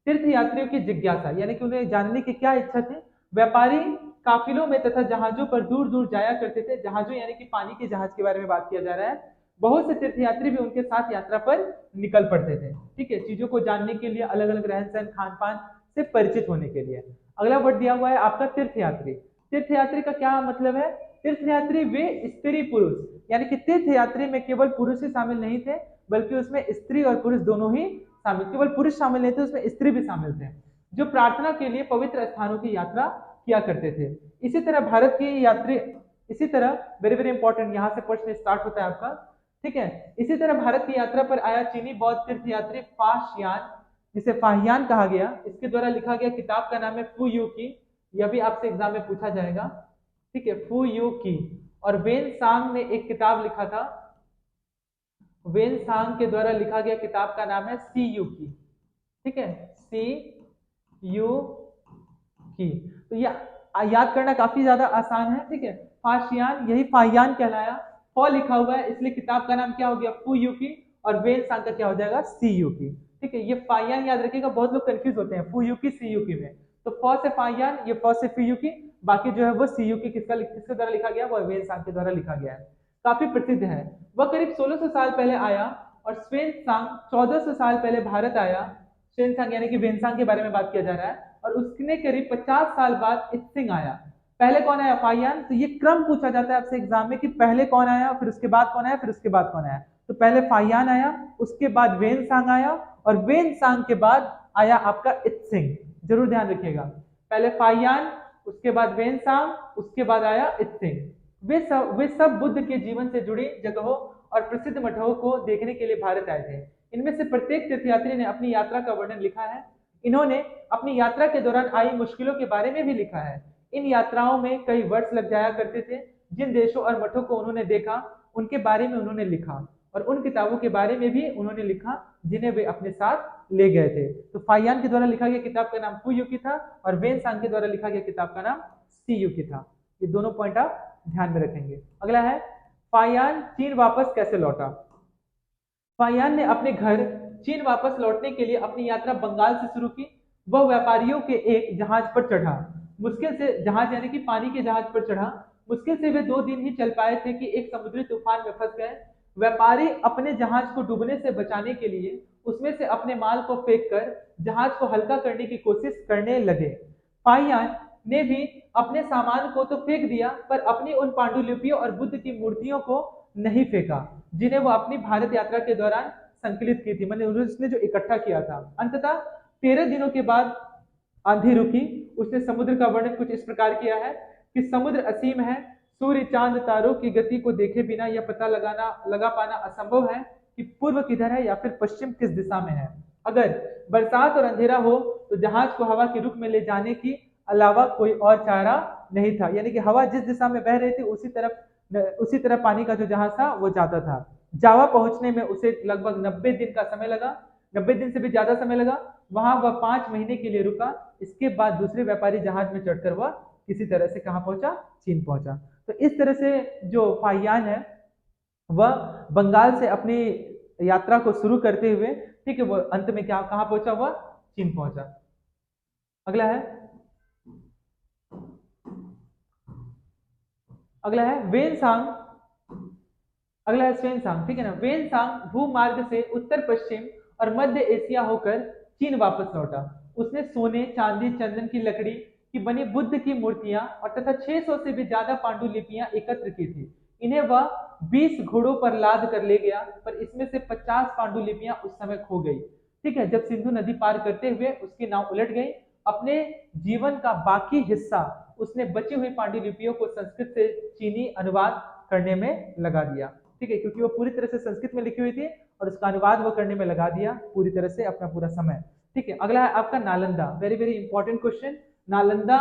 तीर्थयात्रियों की जिज्ञासा, यानी कि उन्हें जानने की क्या इच्छा थी। व्यापारी काफिलों में तथा जहाजों पर दूर दूर जाया करते थे। जहाजों यानी कि पानी के जहाज के बारे में बात किया जा रहा है। बहुत से तीर्थयात्री भी उनके साथ यात्रा पर निकल पड़ते थे। ठीक है, चीजों को जानने के लिए, अलग अलग रहन सहन, खान पान से परिचित होने के लिए। अगला वर्ड दिया हुआ है आपका तीर्थयात्री। तीर्थयात्री का क्या मतलब है? तीर्थयात्री वे स्त्री पुरुष, यानी कि तीर्थयात्री में केवल पुरुष ही शामिल नहीं थे, बल्कि उसमें स्त्री और पुरुष दोनों ही शामिल, केवल पुरुष शामिल नहीं थे, उसमें स्त्री भी शामिल थे, जो प्रार्थना के लिए पवित्र स्थानों की यात्रा किया करते थे। इसी तरह भारत की यात्री, इसी तरह वेरी वेरी इंपॉर्टेंट, यहाँ से प्रश्न स्टार्ट होता है आपका। ठीक है, इसी तरह भारत की यात्रा पर आया चीनी बौद्ध तीर्थयात्री फाहियान, जिसे फाहियान कहा गया, इसके द्वारा लिखा गया किताब का नाम है फू यू की। यह भी आपसे एग्जाम में पूछा जाएगा। ठीक है, फू यू की। और वेन सांग ने एक किताब लिखा था, वेन सांग के द्वारा लिखा गया किताब का नाम है सी यू की। ठीक है, सी यू की। तो ये याद करना काफी ज्यादा आसान है। ठीक है, फाशियान, यही फाहियान कहलाया। फॉ लिखा हुआ है, इसलिए किताब का नाम क्या हो गया, फू यू की, और वेन सांग का क्या हो जाएगा, सी यू की। ठीक है, ये फाहियान याद रखिएगा, बहुत लोग कंफ्यूज होते हैं फू यू की सी यू की में। तो फॉ से फाहियान, ये फॉ से फू यू की, बाकी जो है वो सी यू की किसके द्वारा लिखा गया, वो वेन सांग के द्वारा लिखा गया है। काफी प्रसिद्ध है। वह करीब 1600 साल पहले आया, और स्वेन सांग 1400 साल पहले भारत आया। स्वेन सांग यानी कि वेनसांग के बारे में बात किया जा रहा है। और उसने करीब 50 साल बाद इत्सिंग आया। पहले कौन आया, फाहियान। तो ये क्रम पूछा जाता है आपसे एग्जाम में कि पहले कौन आया, फिर उसके बाद कौन आया, फिर उसके बाद कौन आया। तो पहले फाहियान आया, उसके बाद वेनसांग आया, और वेनसांग के बाद आया आपका इत्सिंग। जरूर ध्यान रखिएगा, पहले फाहियान, उसके बाद वेनसांग, उसके बाद आया इत्सिंग। वे सब बुद्ध के जीवन से जुड़ी जगहों और प्रसिद्ध मठों को देखने के लिए भारत आए थे। इनमें से प्रत्येक तीर्थयात्री ने अपनी यात्रा का वर्णन लिखा है। इन्होंने अपनी यात्रा के दौरान आई मुश्किलों के बारे में भी लिखा है। इन यात्राओं में कई वर्ष लग जाया करते थे। जिन देशों और मठों को उन्होंने देखा, उनके बारे में उन्होंने लिखा, और उन किताबों के बारे में भी उन्होंने लिखा जिन्हें वे अपने साथ ले गए थे। तो फाहियान के द्वारा लिखा गया किताब का नाम फू यू की था, और वेन सांग के द्वारा लिखा गया किताब का नाम सी यू की था। ये दोनों पॉइंट आप ध्यान में रखेंगे। अगला है, फाहियान चीन वापस कैसे लौटा। फाहियान ने अपने घर चीन वापस लौटने के लिए अपनी यात्रा बंगाल से शुरू की। वह व्यापारियों के एक जहाज पर चढ़ा, मुश्किल से जहाज यानी कि पानी के जहाज पर चढ़ा। मुश्किल से वे 2 दिन ही चल पाए थे कि एक समुद्री तूफान में फंस गए। व्यापारी अपने जहाज को डूबने से बचाने के लिए उसमें से अपने माल को फेंक कर जहाज को हल्का करने की कोशिश करने लगे। फाहियान ने भी अपने सामान को तो फेंक दिया, पर अपनी उन पांडुलिपियों और बुद्ध की मूर्तियों को नहीं फेंका, जिन्हें वो अपनी भारत यात्रा के दौरान संकलित की थी, मैंने उसने जो इकट्ठा किया था। अंततः 13 दिनों के बाद आंधी रुकी। उसने समुद्र का वर्णन कुछ इस प्रकार किया है कि समुद्र असीम है, सूर्य चांद तारों की गति को देखे बिना यह पता लगा पाना असंभव है कि पूर्व किधर है या फिर पश्चिम किस दिशा में है। अगर बरसात और अंधेरा हो तो जहाज को हवा के रुख में ले जाने की अलावा कोई और चारा नहीं था, यानी कि हवा जिस दिशा में बह रही थी उसी तरफ पानी का जो जहाज था वो जाता था। जावा पहुंचने में उसे लगभग 90 दिन का समय लगा, 90 दिन से भी ज्यादा समय लगा। वहां वह 5 महीने के लिए रुका। इसके बाद दूसरे व्यापारी जहाज में चढ़कर वह किसी तरह से कहां पहुंचा, चीन पहुंचा। तो इस तरह से जो फाहियान है वह बंगाल से अपनी यात्रा को शुरू करते हुए, ठीक है, वो अंत में क्या कहां पहुंचा, वह चीन पहुंचा। अगला है वेनसांग। अगला है स्वेनसांग, ठीक है ना। वेनसांग भूमार्ग से उत्तर पश्चिम और मध्य एशिया होकर चीन वापस लौटा। उसने सोने, चांदी, चंदन की लकड़ी की बनी बुद्ध की मूर्तियां और तथा 600 से भी ज्यादा पांडुलिपियां एकत्र की थी। इन्हें वह 20 घोड़ों पर लाद कर ले गया, पर इसमें से 50 पांडुलिपियां उस समय खो गई। ठीक है, जब सिंधु नदी पार करते हुए उसकी नाव उलट गई। अपने जीवन का बाकी हिस्सा उसने बची हुई पांडुलिपियों को संस्कृत से चीनी अनुवाद करने में लगा दिया। ठीक है, क्योंकि वो पूरी तरह से संस्कृत में लिखी हुई थी और उसका अनुवाद वो करने में लगा दिया पूरी तरह से अपना पूरा समय। ठीक है, अगला है आपका Nalanda. Very very important question. Nalanda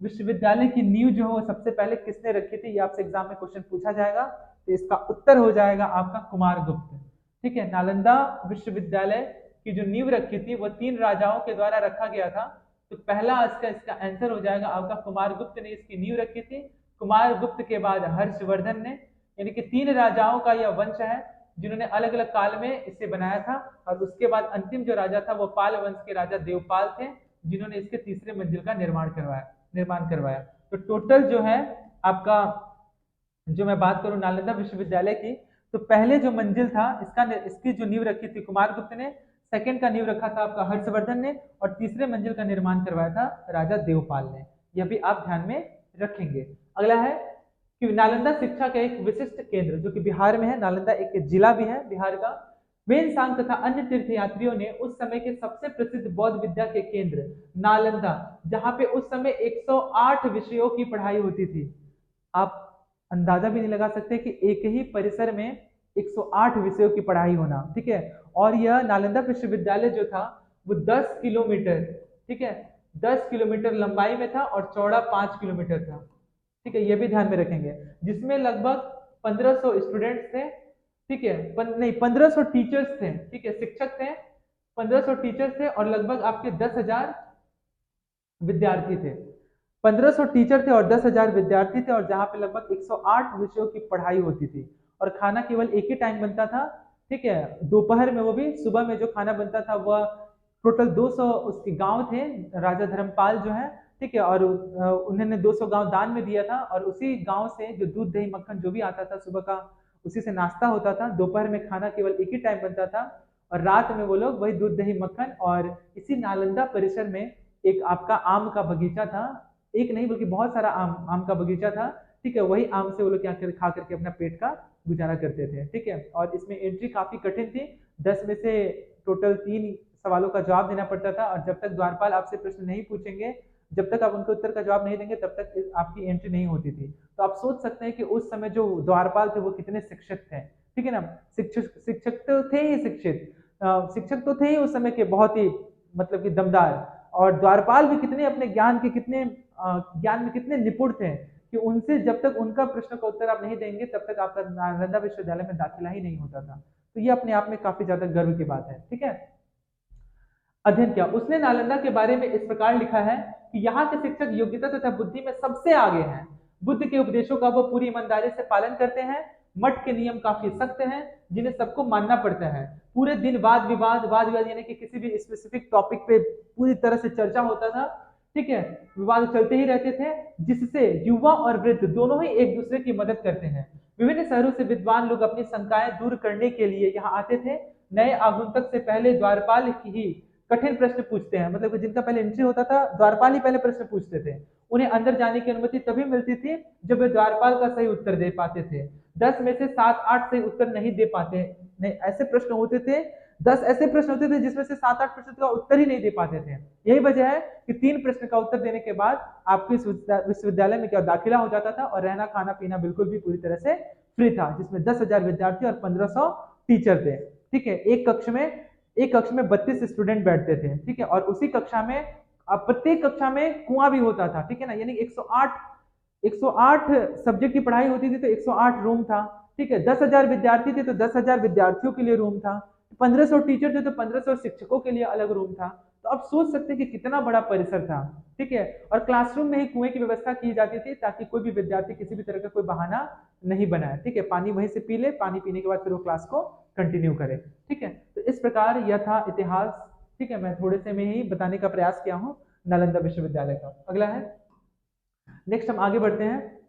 विश्वविद्यालय की नींव जो है वो सबसे पहले किसने रखी थी, ये आपसे एग्जाम में क्वेश्चन पूछा जाएगा। तो इसका उत्तर हो जाएगा आपका कुमारगुप्त। ठीक है, नालंदा विश्वविद्यालय की जो नींव रखी थी वो 3 राजाओं के द्वारा रखा गया था। तो पहला इसका आंसर हो जाएगा आपका कुमारगुप्त ने इसकी नींव रखी थी। कुमारगुप्त के बाद हर्षवर्धन ने, यानी कि 3 राजाओं का यह वंश है जिन्होंने अलग अलग काल में इसे बनाया था। और उसके बाद अंतिम जो राजा था वो पाल वंश के राजा देवपाल थे, जिन्होंने इसके तीसरे मंजिल का निर्माण करवाया। तो टोटल जो है आपका, जो मैं बात करूं नालंदा विश्वविद्यालय की, तो पहले जो मंजिल था इसकी जो नींव रखी थी कुमारगुप्त ने, सेकंड का नींव रखा था आपका हर्षवर्धन ने, और तीसरे मंजिल का निर्माण करवाया था राजा देवपाल ने। यह भी आप ध्यान में रखेंगे। अगला है कि नालंदा शिक्षा का एक विशिष्ट केंद्र जो कि बिहार में है। नालंदा एक जिला भी है बिहार का। वेनसांग तथा अन्य तीर्थयात्रियों ने उस समय के सबसे प्रसिद्ध बौद्ध विद्या के केंद्र नालंदा, जहां पे उस समय 108 विषयों की पढ़ाई होती थी। आप अंदाजा भी नहीं लगा सकते कि एक ही परिसर में 108 विषयों की पढ़ाई होना। ठीक है, और यह नालंदा विश्वविद्यालय जो था वो 10 किलोमीटर, ठीक है, 10 किलोमीटर लंबाई में था और चौड़ा 5 किलोमीटर था। ठीक है, ये भी ध्यान में रखेंगे, जिसमें लगभग 1500 स्टूडेंट्स थे। ठीक है, नहीं 1500 टीचर्स थे। ठीक है, शिक्षक थे, 1500 टीचर्स थे और लगभग आपके 10,000 विद्यार्थी थे। 1500 टीचर थे और 10,000 विद्यार्थी थे, और जहां पे लगभग 108 विषयों की पढ़ाई होती थी। और खाना केवल एक ही टाइम बनता था। ठीक है, दोपहर में, वो भी सुबह में जो खाना बनता था वह टोटल 200 उसके गांव थे, राजा धर्मपाल जो है। ठीक है, और उन्होंने 200 गांव दान में दिया था, और उसी गांव से जो दूध दही मक्खन जो भी आता था सुबह का, उसी से नाश्ता होता था। दोपहर में खाना केवल एक ही टाइम बनता था, और रात में वो लोग वही दूध दही मक्खन। और इसी नालंदा परिसर में एक आपका आम का बगीचा था, एक नहीं बल्कि बहुत सारा आम का बगीचा था। ठीक है, वही आम से वो लोग क्या खा करके अपना पेट का गुजारा करते थे। ठीक है, और इसमें एंट्री काफी कठिन थी। 10 में से टोटल 3 सवालों का जवाब देना पड़ता था, और जब तक द्वारपाल आपसे प्रश्न नहीं पूछेंगे, जब तक आप उनके उत्तर का जवाब नहीं देंगे, तब तक आपकी एंट्री नहीं होती थी। तो आप सोच सकते हैं कि उस समय जो द्वारपाल थे वो कितने शिक्षित थे। ठीक है ना, शिक्षक तो थे ही, शिक्षक तो थे ही उस समय के बहुत ही मतलब कि दमदार। और द्वारपाल भी कितने अपने ज्ञान में कितने निपुण थे कि उनसे जब तक उनका प्रश्न का उत्तर आप नहीं देंगे तब तक आपका नालंदा विश्वविद्यालय में दाखिला ही नहीं होता था। तो ये अपने आप में काफी ज्यादा गर्व की बात है। ठीक है, अध्ययन किया उसने नालंदा के बारे में इस प्रकार लिखा है कि यहाँ के शिक्षक योग्यता तथा बुद्धि में सबसे आगे हैं। बुद्ध के उपदेशों का वो पूरी ईमानदारी से पालन करते हैं। मठ के नियम काफी सख्त हैं जिन्हें सबको मानना पड़ता है। पूरे दिन वाद विवाद यानी कि किसी भी स्पेसिफिक टॉपिक पे पूरी तरह से चर्चा होता था। ठीक है, विवाद चलते ही रहते थे, जिससे युवा और वृद्ध दोनों ही एक दूसरे की मदद करते हैं। विभिन्न शहरों से विद्वान लोग अपनी शंकाएं दूर करने के लिए यहाँ आते थे। नए आगंतुक से पहले द्वारपाल ही कठिन प्रश्न पूछते हैं, मतलब जिनका पहले एंट्री होता था द्वारपाल ही पहले प्रश्न पूछते थे। उन्हें अंदर जाने की अनुमति तभी मिलती थी जब वे द्वारपाल का सही उत्तर दे पाते थे। 10 में से 7-8 सही उत्तर नहीं दे पाते, नहीं ऐसे प्रश्न होते थे, 10 ऐसे प्रश्न होते थे जिसमें से 7-8 प्रश्न का उत्तर ही नहीं दे पाते थे। यही वजह है कि 3 प्रश्न का उत्तर देने के बाद आपके विश्वविद्यालय में क्या दाखिला हो जाता था, और रहना खाना पीना बिल्कुल भी पूरी तरह से फ्री था, जिसमें 10,000 विद्यार्थी और 1500 टीचर थे। ठीक है, एक कक्ष में 32 स्टूडेंट बैठते थे। ठीक है, और उसी कक्षा में प्रत्येक कक्षा में कुआं भी होता था। ठीक है ना, यानी 108 सब्जेक्ट की पढ़ाई होती थी तो 108 रूम था। ठीक है, 10,000 विद्यार्थी थे तो 10,000 विद्यार्थियों के लिए रूम था, 1500 टीचर थे तो 1500 शिक्षकों के लिए अलग रूम था। तो आप सोच सकते हैं कि कितना बड़ा परिसर था। ठीक है, और क्लासरूम में ही कुएं की व्यवस्था की जाती थी ताकि कोई भी विद्यार्थी किसी भी तरह का कोई बहाना नहीं बनाए। ठीक है, पानी वहीं से पी ले, पानी पीने के बाद फिर वो क्लास को कंटिन्यू करे। ठीक है, तो इस प्रकार यह था इतिहास। ठीक है, मैं थोड़े से में ही बताने का प्रयास किया हूँ नालंदा विश्वविद्यालय का। अगला है, नेक्स्ट हम आगे बढ़ते हैं।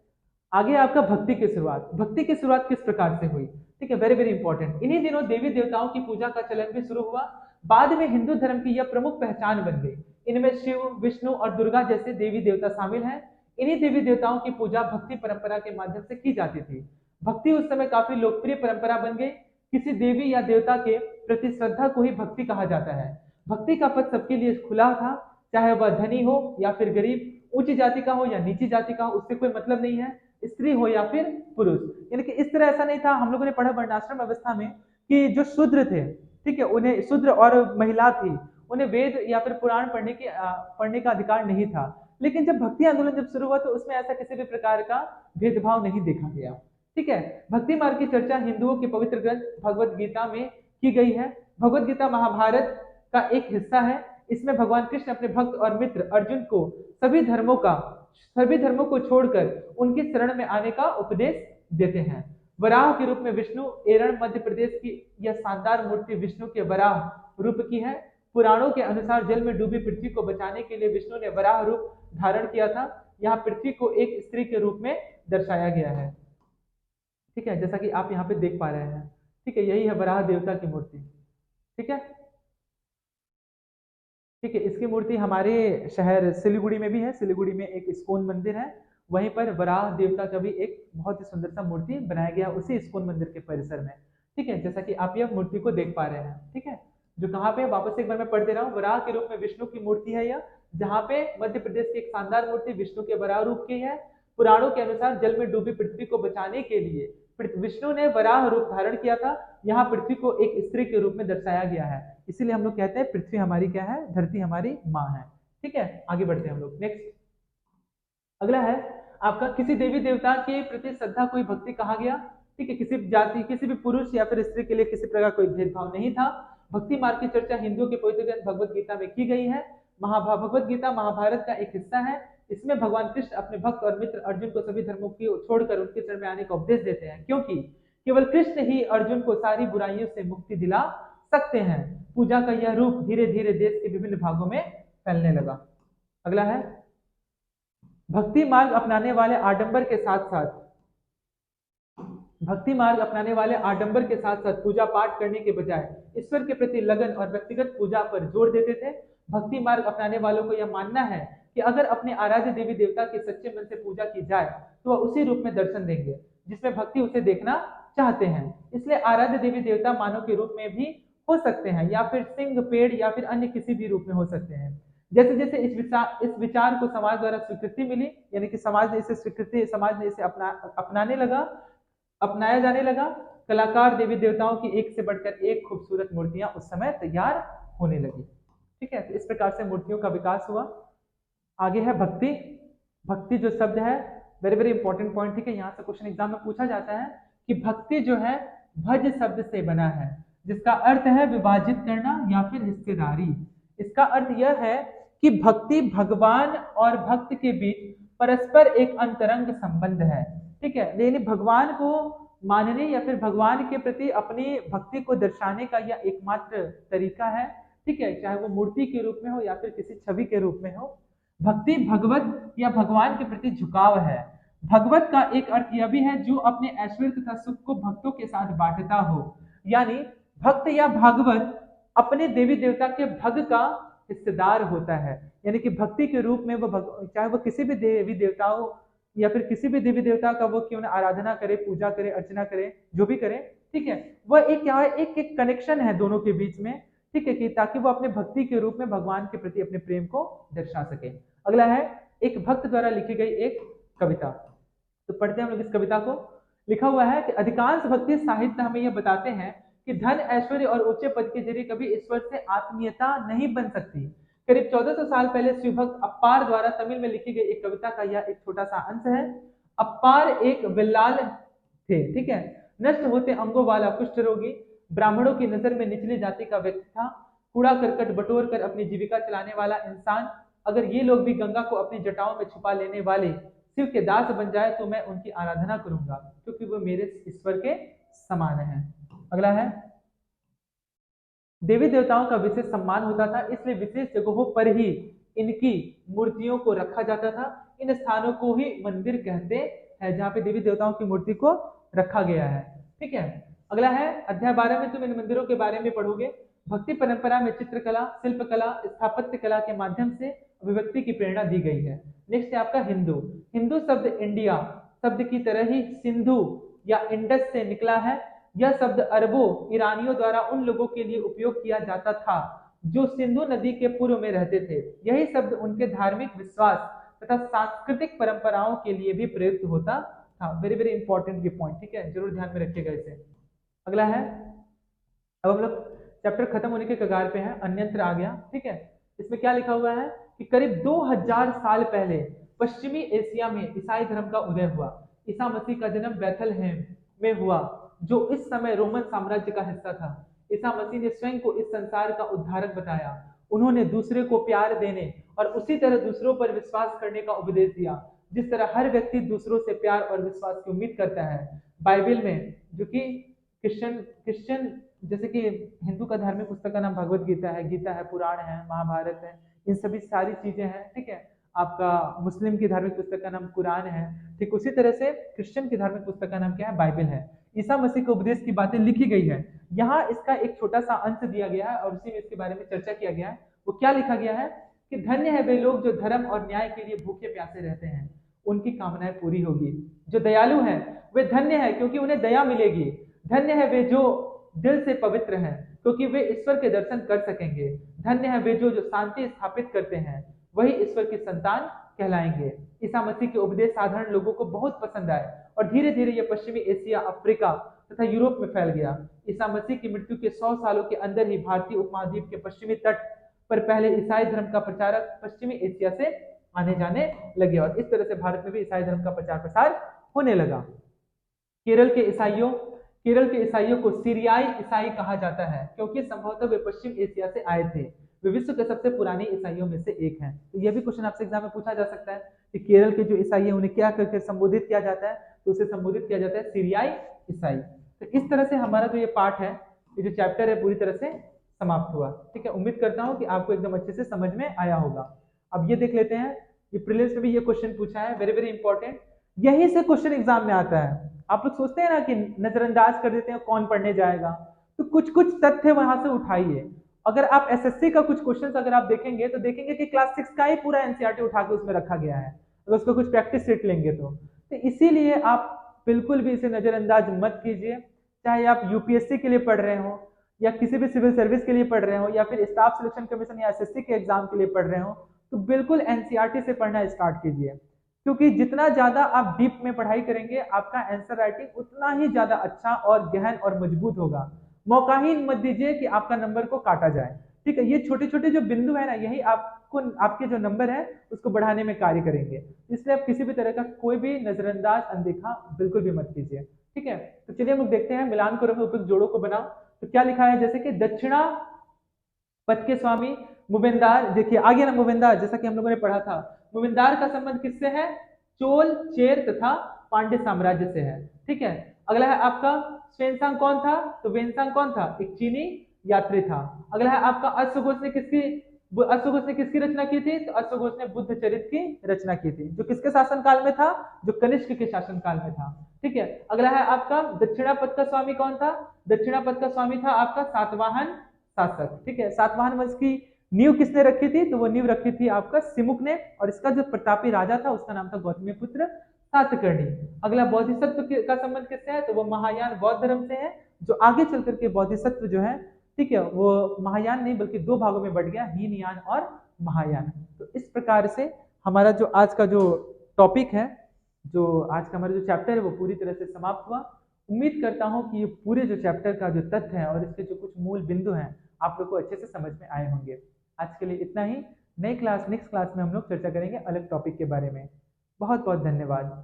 आगे आपका भक्ति की शुरुआत। भक्ति की शुरुआत किस प्रकार से हुई? ठीक है, वेरी वेरी इंपॉर्टेंट। इन्हीं दिनों देवी देवताओं की पूजा का चलन भी शुरू हुआ। बाद में हिंदू धर्म की यह प्रमुख पहचान बन गई। इनमें शिव, विष्णु और दुर्गा जैसे देवी देवता शामिल हैं। इन्हीं देवी देवताओं की पूजा भक्ति परंपरा के माध्यम से की जाती थी। भक्ति उस समय काफी लोकप्रिय परंपरा बन गई। किसी देवी या देवता के प्रति श्रद्धा को ही भक्ति कहा जाता है। भक्ति का पथ सबके लिए खुला था, चाहे वह धनी हो या फिर गरीब, ऊंची जाति का हो या नीची जाति का हो, उससे कोई मतलब नहीं है, स्त्री हो या फिर पुरुष। यानी कि इस तरह ऐसा नहीं था, हम लोगों ने पढ़ा वर्णाश्रम व्यवस्था में कि जो शूद्र थे, ठीक है, उन्हें शूद्र और महिला थी, उन्हें वेद या फिर पुराण पढ़ने का अधिकार नहीं था। लेकिन जब भक्ति आंदोलन जब शुरू हुआ तो उसमें ऐसा किसी भी प्रकार का भेदभाव नहीं देखा गया। ठीक है, भक्ति मार्ग की चर्चा हिंदुओं के पवित्र ग्रंथ भगवत गीता में की गई है। भगवत गीता महाभारत का एक हिस्सा है। इसमें भगवान कृष्ण अपने भक्त और मित्र अर्जुन को सभी धर्मों को छोड़कर उनके शरण में आने का उपदेश देते हैं। वराह के रूप में विष्णु एरण मध्य प्रदेश की यह शानदार मूर्ति विष्णु के वराह रूप की है। पुराणों के अनुसार जल में डूबी पृथ्वी को बचाने के लिए विष्णु ने वराह रूप धारण किया था। यहाँ पृथ्वी को एक स्त्री के रूप में दर्शाया गया है। ठीक है, जैसा कि आप यहाँ पे देख पा रहे हैं। ठीक है, यही है वराह देवता की मूर्ति। ठीक है, ठीक है, इसकी मूर्ति हमारे शहर सिलीगुड़ी में भी है। सिलीगुड़ी में एक इस्कॉन मंदिर है, वहीं पर वराह देवता का भी एक बहुत ही सुंदर सा मूर्ति बनाया गया उसी इस्कॉन मंदिर के परिसर में। ठीक है, जैसा कि आप यह मूर्ति को देख पा रहे हैं। ठीक है, जो कहाँ पे, वापस एक बार मैं पढ़ दे रहा हूँ। वराह के रूप में विष्णु की मूर्ति है यह, जहाँ पे मध्य प्रदेश की एक शानदार मूर्ति विष्णु के वराह रूप की है। पुराणों के अनुसार जल में डूबी पृथ्वी को बचाने के लिए विष्णु ने वराह रूप धारण किया था। यहाँ पृथ्वी को एक स्त्री के रूप में दर्शाया गया है, इसीलिए हम लोग कहते हैं पृथ्वी हमारी क्या है, धरती हमारी माँ है। ठीक है, आगे बढ़ते हैं हम लोग। नेक्स्ट अगला है आपका, किसी देवी देवता के प्रति श्रद्धा कोई भक्ति कहा गया। ठीक है, किसी जाति, किसी भी पुरुष या फिर स्त्री के लिए किसी प्रकार कोई भेदभाव नहीं था। भक्ति मार्ग की चर्चा हिंदुओं के पवित्र ग्रंथ भगवत गीता में की गई है। भगवत गीता महाभारत का एक हिस्सा है। इसमें भगवान कृष्ण अपने भक्त और मित्र अर्जुन को सभी धर्मों की छोड़कर उनके शरण में आने का उपदेश देते हैं, क्योंकि केवल कृष्ण ही अर्जुन को सारी बुराइयों से मुक्ति दिला सकते हैं। पूजा का यह रूप धीरे धीरे देश के विभिन्न भागों में फैलने लगा। अगला है, भक्ति मार्ग अपनाने वाले आडंबर के साथ साथ पूजा पाठ करने के बजाय ईश्वर के प्रति लगन और व्यक्तिगत पूजा पर जोर देते थे। भक्ति मार्ग अपनाने वालों को यह मानना है कि अगर अपने आराध्य देवी देवता की सच्चे मन से पूजा की जाए तो वह उसी रूप में दर्शन देंगे जिसमें भक्ति उसे देखना चाहते हैं। इसलिए आराध्य देवी देवता मानव के रूप में भी हो सकते हैं, या फिर सिंह, पेड़ या फिर अन्य किसी भी रूप में हो सकते हैं। जैसे जैसे इस विचार को समाज द्वारा स्वीकृति मिली, यानी कि समाज ने इसे अपनाया जाने लगा, कलाकार देवी देवताओं की एक से बढ़कर एक खूबसूरत मूर्तियां उस समय तैयार होने लगी। ठीक है, तो इस प्रकार से मूर्तियों का विकास हुआ। आगे है भक्ति। भक्ति जो शब्द है, वेरी वेरी इंपॉर्टेंट पॉइंट। ठीक है, यहाँ से क्वेश्चन एग्जाम में पूछा जाता है कि भक्ति जो है भज शब्द से बना है, जिसका अर्थ है विभाजित करना या फिर हिस्सेदारी। इसका अर्थ यह है कि भक्ति भगवान और भक्त के बीच परस्पर एक अंतरंग संबंध है। ठीक है, यानी भगवान को मानने या फिर भगवान के प्रति अपनी भक्ति को दर्शाने का यह एकमात्र तरीका है। ठीक है, चाहे वो मूर्ति के रूप में हो या फिर किसी छवि के रूप में हो। भक्ति भगवत या भगवान के प्रति झुकाव है। भगवत का एक अर्थ यह भी है जो अपने ऐश्वर्य तथा सुख को भक्तों के साथ बांटता हो। यानी भक्त या भागवत अपने देवी देवता के भग का हिस्सेदार होता है। यानी कि भक्ति के रूप में वो चाहे वो किसी भी देवी देवता हो या फिर किसी भी देवी देवता का वो क्यों ना आराधना करे, पूजा करे, अर्चना करे, जो भी करे, ठीक है, वह एक क्या है, एक एक कनेक्शन है दोनों के बीच में, ठीक है, कि ताकि वो अपने भक्ति के रूप में भगवान के प्रति अपने प्रेम को दर्शा सके। अगला है एक भक्त द्वारा लिखी गई एक कविता। तो पढ़ते हैं हम लोग इस कविता को। लिखा हुआ है कि अधिकांश भक्ति साहित्य हमें यह बताते हैं कि धन, ऐश्वर्य और ऊंचे पद के जरिए कभी ईश्वर से आत्मीयता नहीं बन सकती। करीब 1400 साल पहले शिवभक्त अप्पार द्वारा तमिल में लिखी गई एक कविता का यह एक छोटा सा अंश है। अप्पार एक विल्लाल थे, ठीक है, नष्ट होते अंगों वाला कुष्ठ रोगी, ब्राह्मणों की नजर में निचली जाति का व्यक्ति था, कूड़ा करकट बटोर कर अपनी जीविका चलाने वाला इंसान। अगर ये लोग भी गंगा को अपनी जटाओं में छुपा लेने वाले शिव के दास बन जाए तो मैं उनकी आराधना करूंगा, क्योंकि वो मेरे ईश्वर के समान है। अगला है देवी देवताओं का विशेष सम्मान होता था, इसलिए विशेष जगहों पर ही इनकी मूर्तियों को रखा जाता था। इन स्थानों को ही मंदिर कहते हैं जहाँ पे देवी देवताओं की मूर्ति को रखा गया है, ठीक है। अगला है अध्याय 12 में तुम इन मंदिरों के बारे में पढ़ोगे। भक्ति परंपरा में चित्रकला, शिल्पकला, स्थापत्य कला के माध्यम से अभिव्यक्ति की प्रेरणा दी गई है। नेक्स्ट है आपका हिंदू। हिंदू शब्द इंडिया शब्द की तरह ही सिंधु या इंडस से निकला है। यह शब्द अरबों ईरानियों द्वारा उन लोगों के लिए उपयोग किया जाता था जो सिंधु नदी के पूर्व में रहते थे। यही शब्द उनके धार्मिक विश्वास तथा सांस्कृतिक परंपराओं के लिए भी प्रयुक्त होता था। वेरी वेरी इंपॉर्टेंट ये पॉइंट, ठीक है, जरूर ध्यान में रखिएगा इसे। अगला है, अब हम लोग चैप्टर खत्म होने के कगार पे हैं, अन्यंत्र आ गया, ठीक है। इसमें क्या लिखा हुआ है कि करीब 2000 साल पहले पश्चिमी एशिया में ईसाई धर्म का उदय हुआ। ईसा मसीह का जन्म बैथलहेम में हुआ, जो इस समय रोमन साम्राज्य का हिस्सा था। ईसा मसीह ने स्वयं को इस संसार का उद्धारक बताया। उन्होंने दूसरे को प्यार देने और उसी तरह दूसरों पर विश्वास करने का उपदेश दिया जिस तरह हर व्यक्ति दूसरों से प्यार और विश्वास की उम्मीद करता है। बाइबल में, जो कि क्रिश्चियन जैसे कि हिंदू का धार्मिक पुस्तक का नाम भगवत गीता है, गीता है, पुराण है, महाभारत है, इन सभी सारी चीजें हैं, ठीक है। आपका मुस्लिम की धार्मिक पुस्तक का नाम कुरान है, ठीक उसी तरह से क्रिश्चियन की धार्मिक पुस्तक का नाम क्या है, बाइबल है। ईसा मसीह के उपदेश की बातें लिखी गई है। यहाँ इसका एक छोटा सा अंश दिया गया है और उसी में इसके बारे में चर्चा किया गया है। वो क्या लिखा गया है कि धन्य है वे लोग जो धर्म और न्याय के लिए भूखे प्यासे रहते हैं, उनकी कामनाएं पूरी होगी। जो दयालु हैं वे धन्य है क्योंकि उन्हें दया मिलेगी। धन्य है वे जो दिल से पवित्र हैं क्योंकि वे ईश्वर के दर्शन कर सकेंगे। धन्य है वे जो शांति स्थापित करते हैं, वही ईश्वर की संतान कहलाएंगे। ईसा मसीह के उपदेश साधारण लोगों को बहुत पसंद आए और धीरे धीरे यह पश्चिमी एशिया, अफ्रीका तथा यूरोप में फैल गया। ईसा मसीह की मृत्यु के 100 सालों के अंदर ही भारतीय उपमहाद्वीप के पश्चिमी तट पर पहले ईसाई धर्म का प्रचारक पश्चिमी एशिया से आने जाने लगे और इस तरह से भारत में भी ईसाई धर्म का प्रचार प्रसार होने लगा। केरल के ईसाइयों को सीरियाई ईसाई कहा जाता है क्योंकि संभवतः वे पश्चिम एशिया से आए थे। वे विश्व के सबसे पुराने ईसाइयों में से एक हैं। तो यह भी क्वेश्चन आपसे एग्जाम में पूछा जा सकता है कि केरल के जो ईसाई हैं उन्हें क्या करके संबोधित किया जाता है, तो उसे संबोधित किया जाता है सीरियाई ईसाई। तो इस तरह से हमारा जो ये पार्ट है, ये जो चैप्टर है, पूरी तरह से समाप्त हुआ, ठीक है। उम्मीद करता हूँ कि आपको एकदम अच्छे से समझ में आया होगा। अब ये देख लेते हैं, ये प्रीलिम्स में भी ये क्वेश्चन पूछा है, वेरी वेरी इंपॉर्टेंट। यही से क्वेश्चन एग्जाम में आता है। आप लोग सोचते हैं ना कि नजरअंदाज कर देते हैं कौन पढ़ने जाएगा, तो कुछ कुछ तथ्य वहां से उठाइए। अगर आप एसएससी का कुछ क्वेश्चंस अगर आप देखेंगे तो देखेंगे कि क्लास 6 का ही पूरा एनसीईआरटी उठा के उसमें रखा गया है, अगर उसका कुछ प्रैक्टिस सेट लेंगे तो इसीलिए आप बिल्कुल भी इसे नजरअंदाज मत कीजिए। चाहे आप यूपीएससी के लिए पढ़ रहे हो या किसी भी सिविल सर्विस के लिए पढ़ रहे हो या फिर स्टाफ सिलेक्शन कमीशन या एसएससी के एग्जाम के लिए पढ़ रहे हो, तो बिल्कुल एनसीईआरटी से पढ़ना स्टार्ट कीजिए, क्योंकि जितना ज्यादा आप डीप में पढ़ाई करेंगे आपका आंसर राइटिंग उतना ही ज्यादा अच्छा और गहन और मजबूत होगा। मौका ही मत दीजिए कि आपका नंबर को काटा जाए, ठीक है। ये छोटे छोटे जो बिंदु है ना, यही आपको आपके जो नंबर है उसको बढ़ाने में कार्य करेंगे। इसलिए आप किसी भी तरह का कोई भी नजरअंदाज, अनदेखा बिल्कुल भी मत कीजिए, ठीक है। तो चलिए हम लोग देखते हैं, मिलान करो में उपयुक्त जोड़ों को बनाओ। तो क्या लिखा है, जैसे कि दक्षिणा पथ के स्वामी मुबिंदार, देखिए आ गया ना मुबिंदार, जैसा कि हम लोगों ने पढ़ा था। मुबिंदार का संबंध किससे है, चोल, चेर तथा पांड्य साम्राज्य से है, ठीक है। अगला है आपका स्वेनसांग कौन था, तो वेनसांग कौन था, एक चीनी यात्री था। अगला है आपका अश्वघोष ने किसकी अश्वघोष ने किसकी रचना की थी? तो अश्वघोष ने बुद्ध चरित की रचना की थी, जो किसके शासनकाल में था? जो कनिष्क के शासनकाल में था। ठीक है, अगला है आपका दक्षिणापथ का स्वामी कौन था? दक्षिणापथ का स्वामी था आपका सातवाहन शासक। ठीक है, सातवाहन वंश की नींव किसने रखी थी? तो वो नींव रखी थी आपका सिमुक ने, और इसका जो प्रतापी राजा था उसका नाम था गौतमीपुत्र सातकर्णी। अगला बोधिसत्व का संबंध किससे है? तो वो महायान बौद्ध धर्म से है, जो आगे चल करके बोधिसत्व जो है, ठीक है, वो महायान नहीं बल्कि दो भागों में बढ़ गया, हीनयान और महायान। तो इस प्रकार से हमारा जो आज का जो टॉपिक है, जो आज का हमारा जो चैप्टर है, वो पूरी तरह से समाप्त हुआ। उम्मीद करता हूँ कि ये पूरे जो चैप्टर का जो तथ्य है और इसके जो कुछ मूल बिंदु हैं आप लोग को अच्छे से समझ में आए होंगे। आज के लिए इतना ही। नेक्स्ट क्लास में हम लोग चर्चा करेंगे अलग टॉपिक के बारे में। बहुत बहुत धन्यवाद।